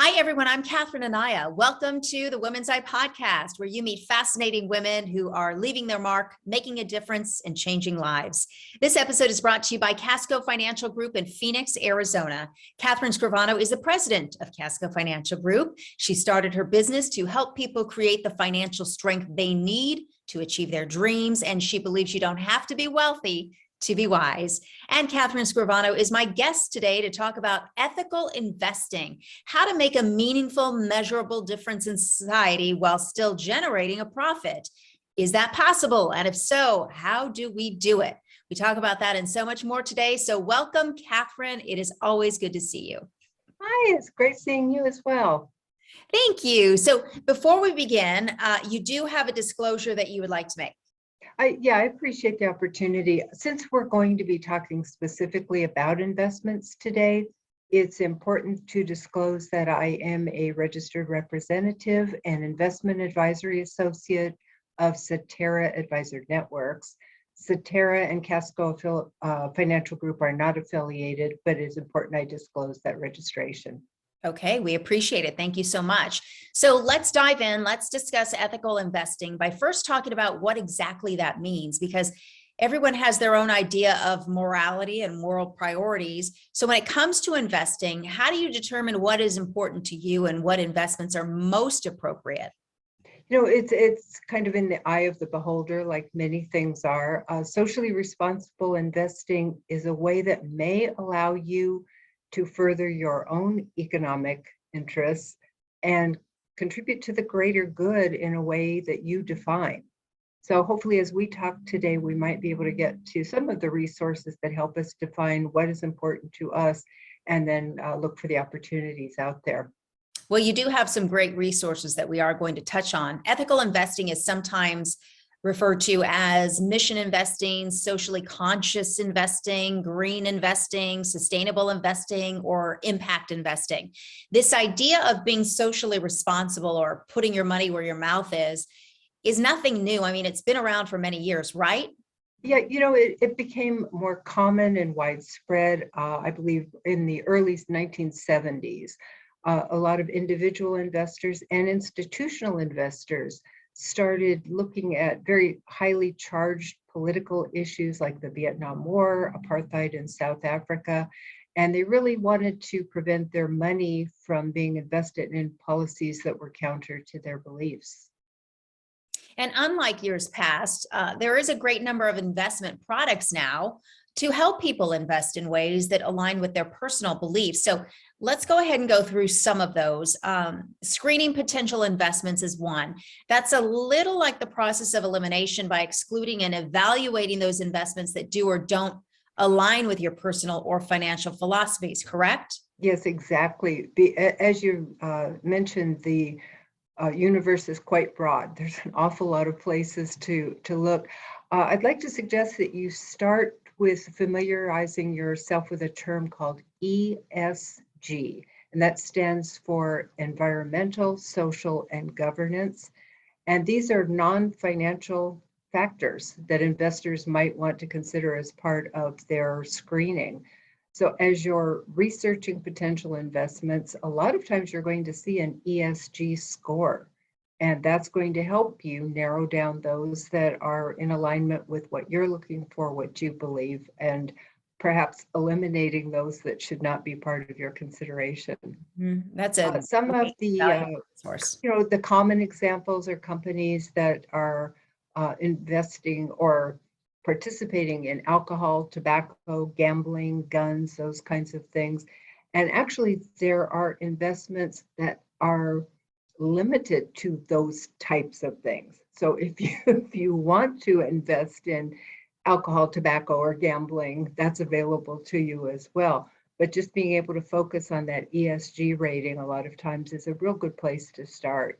Hi, everyone. I'm Catherine Anaya. Welcome to the Women's Eye podcast, where you meet fascinating women who are leaving their mark, making a difference, and changing lives. This episode is brought to you by CASCO Financial Group in Phoenix, Arizona. Catherine Scrivano is the president of CASCO Financial Group. She started her business to help people create the financial strength they need to achieve their dreams, and she believes you don't have to be wealthy to be wise. And Catherine Scrivano is my guest today to talk about ethical investing, how to make a meaningful, measurable difference in society while still generating a profit. Is that possible? And if so, how do we do it? We talk about that and so much more today. So welcome, Catherine. It is always good to see you. Hi, it's great seeing you as well. Thank you. So before we begin, you do have a disclosure that you would like to make. I appreciate the opportunity. Since we're going to be talking specifically about investments today, it's important to disclose that I am a registered representative and investment advisory associate of Cetera Advisor Networks. Cetera and CASCO Financial Group are not affiliated, but it's important I disclose that registration. Okay, we appreciate it. Thank you so much. So let's dive in. Let's discuss ethical investing by first talking about what exactly that means, because everyone has their own idea of morality and moral priorities. So when it comes to investing, how do you determine what is important to you and what investments are most appropriate? You know, it's kind of in the eye of the beholder, like many things are. Socially responsible investing is a way that may allow you to further your own economic interests and contribute to the greater good in a way that you define. So hopefully as we talk today, we might be able to get to some of the resources that help us define what is important to us and then look for the opportunities out there. Well, you do have some great resources that we are going to touch on. Ethical investing is sometimes referred to as mission investing, socially conscious investing, green investing, sustainable investing, or impact investing. This idea of being socially responsible or putting your money where your mouth is nothing new. I mean, it's been around for many years, right? Yeah, you know, it became more common and widespread, I believe, in the early 1970s. A lot of individual investors and institutional investors started looking at very highly charged political issues like the Vietnam War, apartheid in South Africa, and they really wanted to prevent their money from being invested in policies that were counter to their beliefs. And unlike years past, there is a great number of investment products now to help people invest in ways that align with their personal beliefs. So let's go ahead and go through some of those. Screening potential investments is one. That's a little like the process of elimination by excluding and evaluating those investments that do or don't align with your personal or financial philosophies, correct? Yes, exactly. As you mentioned, the universe is quite broad. There's an awful lot of places to look. I'd like to suggest that you start with familiarizing yourself with a term called ESG, and that stands for environmental, social, and governance. And these are non-financial factors that investors might want to consider as part of their screening. So as you're researching potential investments, a lot of times you're going to see an ESG score. And that's going to help you narrow down those that are in alignment with what you're looking for, what you believe, and perhaps eliminating those that should not be part of your consideration. That's a some of the source. The common examples are companies that are investing or participating in alcohol, tobacco, gambling, guns, those kinds of things. And actually, there are investments that are limited to those types of things. So if you want to invest in alcohol, tobacco, or gambling, that's available to you as well. But just being able to focus on that ESG rating a lot of times is a real good place to start.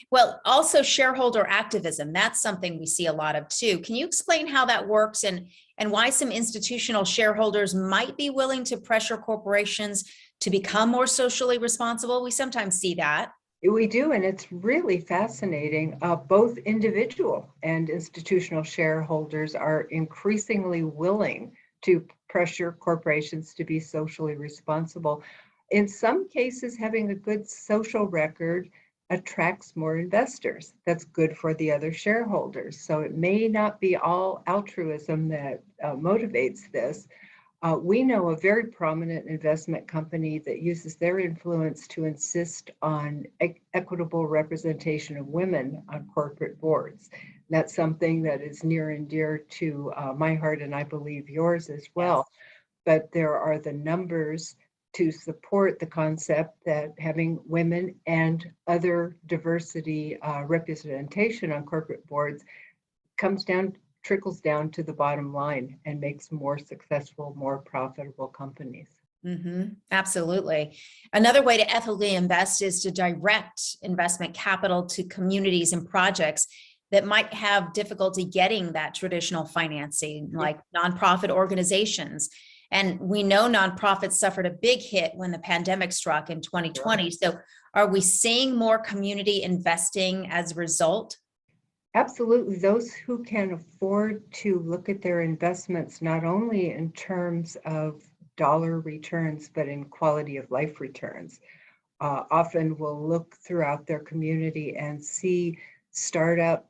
Well, also shareholder activism, that's something we see a lot of too. Can you explain how that works and why some institutional shareholders might be willing to pressure corporations to become more socially responsible? We sometimes see that. We do, and it's really fascinating. Both individual and institutional shareholders are increasingly willing to pressure corporations to be socially responsible. In some cases, having a good social record attracts more investors. That's good for the other shareholders. So it may not be all altruism that motivates this. We know a very prominent investment company that uses their influence to insist on equitable representation of women on corporate boards. That's something that is near and dear to my heart, and I believe yours as well. Yes. But there are the numbers to support the concept that having women and other diversity representation on corporate boards trickles down to the bottom line and makes more successful, more profitable companies. Absolutely. Another way to ethically invest is to direct investment capital to communities and projects that might have difficulty getting that traditional financing, like nonprofit organizations. And we know nonprofits suffered a big hit when the pandemic struck in 2020. Sure. So are we seeing more community investing as a result? Absolutely. Those who can afford to look at their investments, not only in terms of dollar returns, but in quality of life returns, often will look throughout their community and see startup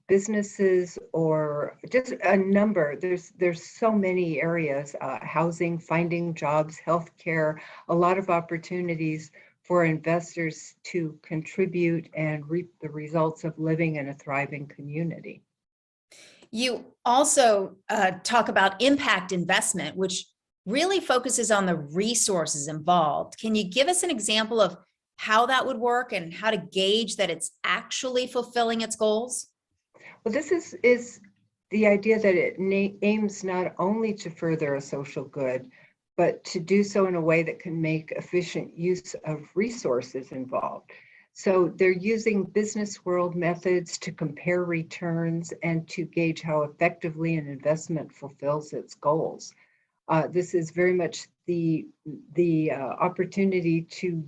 businesses or just a number. There's so many areas, housing, finding jobs, healthcare, a lot of opportunities for investors to contribute and reap the results of living in a thriving community. You also talk about impact investment, which really focuses on the resources involved. Can you give us an example of how that would work and how to gauge that it's actually fulfilling its goals? Well, this is the idea that it aims not only to further a social good, but to do so in a way that can make efficient use of resources involved. So they're using business world methods to compare returns and to gauge how effectively an investment fulfills its goals. This is very much the opportunity to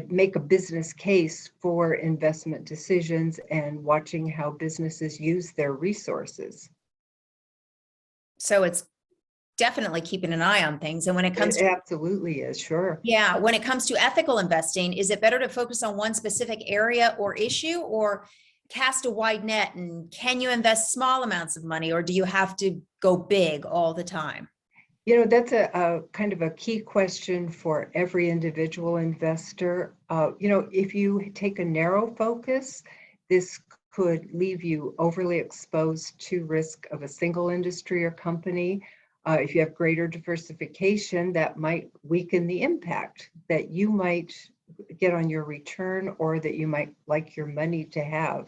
make a business case for investment decisions and watching how businesses use their resources. So it's definitely keeping an eye on things. And when it comes to, absolutely is, sure. Yeah, when it comes to ethical investing, is it better to focus on one specific area or issue, or cast a wide net? And can you invest small amounts of money, or do you have to go big all the time? You know, that's a kind of a key question for every individual investor. You know, if you take a narrow focus, this could leave you overly exposed to risk of a single industry or company. If you have greater diversification, that might weaken the impact that you might get on your return or that you might like your money to have.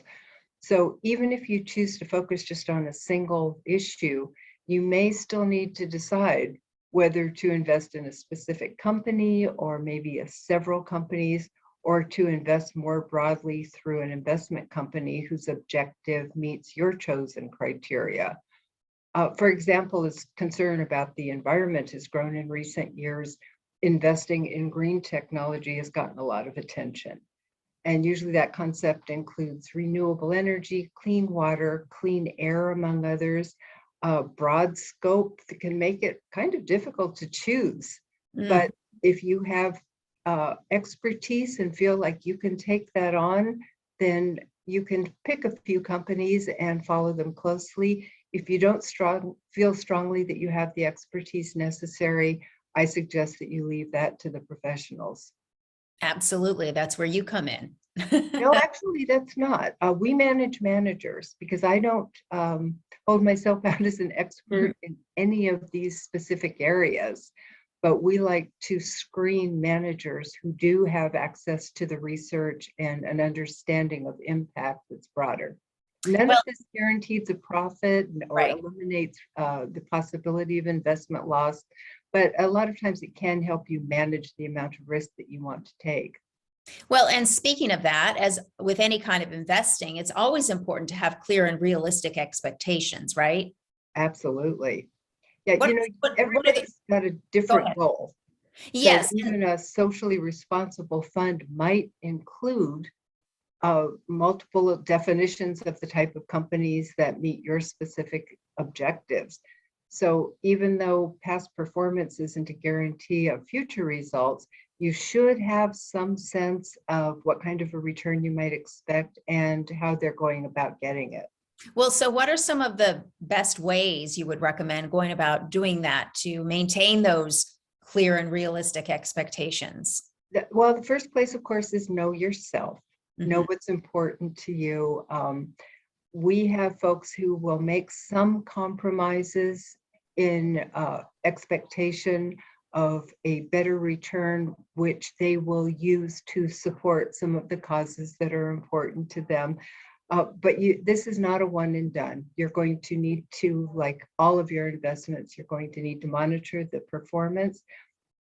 So even if you choose to focus just on a single issue, you may still need to decide whether to invest in a specific company or maybe several companies, or to invest more broadly through an investment company whose objective meets your chosen criteria. For example, as concern about the environment has grown in recent years, investing in green technology has gotten a lot of attention. And usually that concept includes renewable energy, clean water, clean air, among others. Broad scope that can make it kind of difficult to choose. But if you have expertise and feel like you can take that on, then you can pick a few companies and follow them closely. If you don't feel strongly that you have the expertise necessary, I suggest that you leave that to the professionals. Absolutely. That's where you come in. No, actually, that's not. We manage managers because I don't hold myself out as an expert in any of these specific areas, but we like to screen managers who do have access to the research and an understanding of impact that's broader. None of this guarantees a profit or eliminates the possibility of investment loss, but a lot of times it can help you manage the amount of risk that you want to take. Well, and speaking of that, as with any kind of investing, it's always important to have clear and realistic expectations, right? Absolutely. Yeah, everybody's got a different goal. Yes. So even a socially responsible fund might include multiple definitions of the type of companies that meet your specific objectives. So even though past performance isn't a guarantee of future results, you should have some sense of what kind of a return you might expect and how they're going about getting it. Well, so what are some of the best ways you would recommend going about doing that to maintain those clear and realistic expectations? Well, the first place, of course, is know yourself. Know Mhm. what's important to you. We have folks who will make some compromises in expectation of a better return, which they will use to support some of the causes that are important to them. But this is not a one and done. You're going to need to, like all of your investments, you're going to need to monitor the performance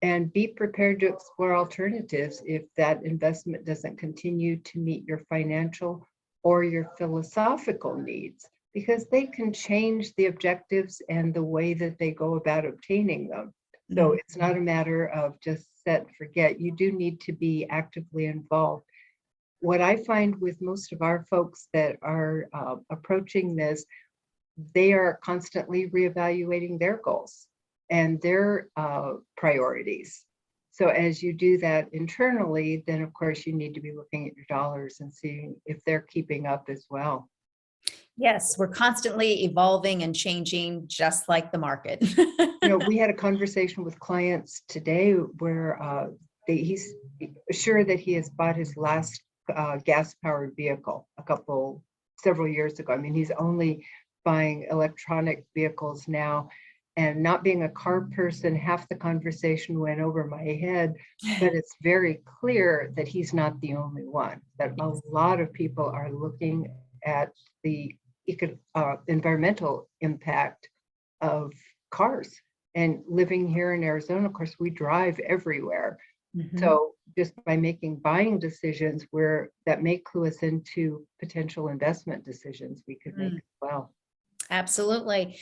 and be prepared to explore alternatives if that investment doesn't continue to meet your financial or your philosophical needs, because they can change the objectives and the way that they go about obtaining them. So it's not a matter of just set and forget. You do need to be actively involved. What I find with most of our folks that are approaching this, they are constantly reevaluating their goals and their priorities. So as you do that internally, then of course you need to be looking at your dollars and seeing if they're keeping up as well. Yes, we're constantly evolving and changing, just like the market. We had a conversation with clients today where he's sure that he has bought his last gas-powered vehicle several years ago. I mean, he's only buying electronic vehicles now. And not being a car person, half the conversation went over my head, but it's very clear that he's not the only one, that a lot of people are looking at the environmental impact of cars. And living here in Arizona, of course, we drive everywhere. Mhm. So just by making buying decisions that may clue us into potential investment decisions we could make as well. Absolutely.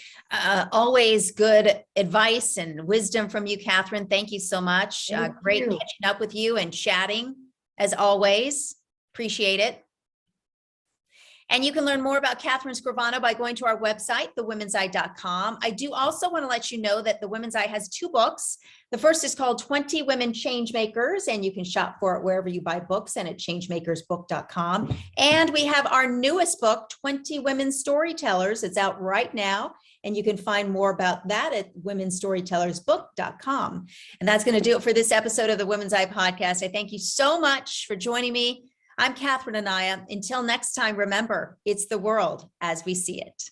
Always good advice and wisdom from you, Catherine. Thank you so much. Thank Great you. catching up with you and chatting as always. Appreciate it. And you can learn more about Catherine Scrivano by going to our website, thewomenseye.com. I do also want to let you know that The Women's Eye has 2 books. The first is called 20 Women Changemakers, and you can shop for it wherever you buy books and at changemakersbook.com. And we have our newest book, 20 Women Storytellers. It's out right now, and you can find more about that at womenstorytellersbook.com. And that's going to do it for this episode of the Women's Eye podcast. I thank you so much for joining me. I'm Catherine Anaya. Until next time, remember, it's the world as we see it.